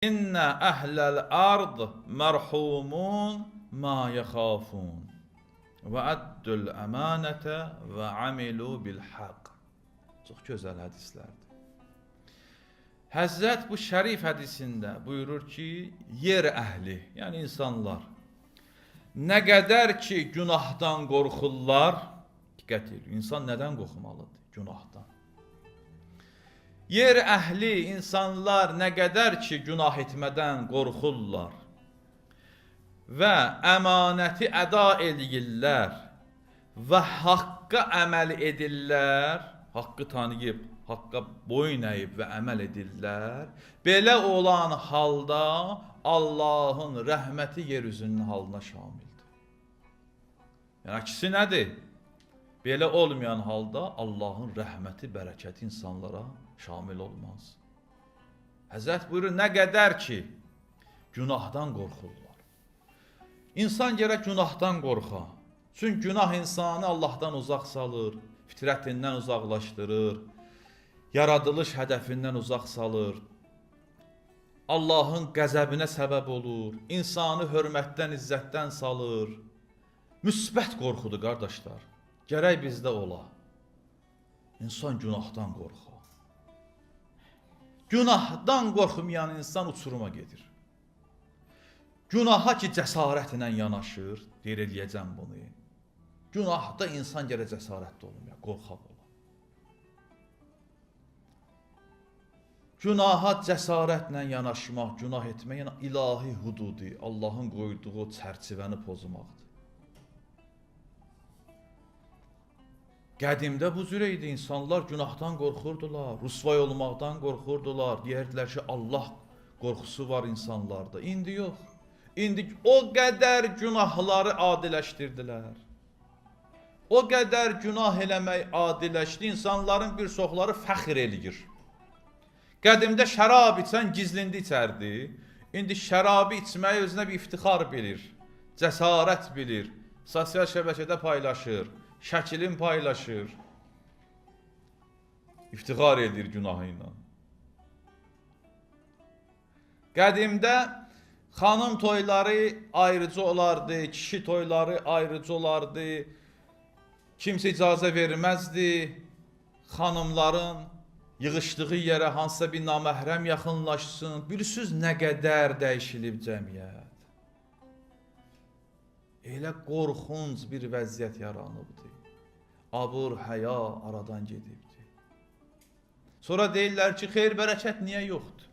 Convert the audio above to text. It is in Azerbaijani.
İnne ehlel ard merhumun ma yexafun və addul əmanətə və amilu bil haqq. Çox gözəl hədislərdir. Həzrət bu şərif hədisində buyurur ki, yer əhli, yəni insanlar, nə qədər ki günahdan qorxurlar, diqqət edin, insan nədən qorxmalıdır? Günahdan. Yer əhli, insanlar nə qədər ki günah etmədən qorxurlar və əmanəti əda edirlər və haqqa əməl edirlər, haqqı tanıyıb, haqqa boyun əyib və əməl edirlər, belə olan halda Allahın rəhməti yer üzünün halına şamildir. Yəni, əksi nədir? Belə olmayan halda Allahın rəhməti, bərəkəti insanlara şamil olmaz. Həzrət buyurur, nə qədər ki günahdan qorxurlar. İnsan gərək günahdan qorxa. Çünki günah insanı Allahdan uzaq salır, fitrətindən uzaqlaşdırır, yaradılış hədəfindən uzaq salır, Allahın qəzəbinə səbəb olur, insanı hörmətdən, izzətdən salır. Müsbət qorxudur, qardaşlar. Gərək bizdə ola. İnsan günahdan qorxa. Günahdan qorxmayan insan uçuruma gedir. Günaha ki cəsarətlə yanaşır, deyir eləyəcəm bunu. Günahda insan gərək cəsarətli olmaya, qorxaq ola. Günaha cəsarətlə yanaşmaq, günah etmək, yəni ilahi hududi, Allahın qoyduğu çərçivəni pozmaqdır. Qədimdə bu cür idi, insanlar günahdan qorxurdular, rüsvay olmaqdan qorxurdular, deyirdilər ki, Allah qorxusu var insanlarda. İndi yox, indi o qədər günahları adiləşdirdilər. O qədər günah eləmək adiləşdi, insanların bir çoxları fəxr eləyir. Qədimdə şərab içən gizlində içərdi, indi şərabı içməyi özünə bir iftixar bilir, cəsarət bilir, sosial şəbəkədə paylaşır, şəkilin paylaşır, iftixar edir günahı ilə. Qədimdə xanım toyları ayrıcı olardı, kişi toyları ayrıcı olardı, kimsə icazə verməzdi, xanımların yığışdığı yerə hansısa bir naməhrəm yaxınlaşsın. Bilirsiniz nə qədər dəyişilib cəmiyyət. Elə qorxunc bir vəziyyət yaranıbdır. Abır, həya aradan gedibdir. Sonra deyirlər ki, xeyr, bərəkət niyə yoxdur?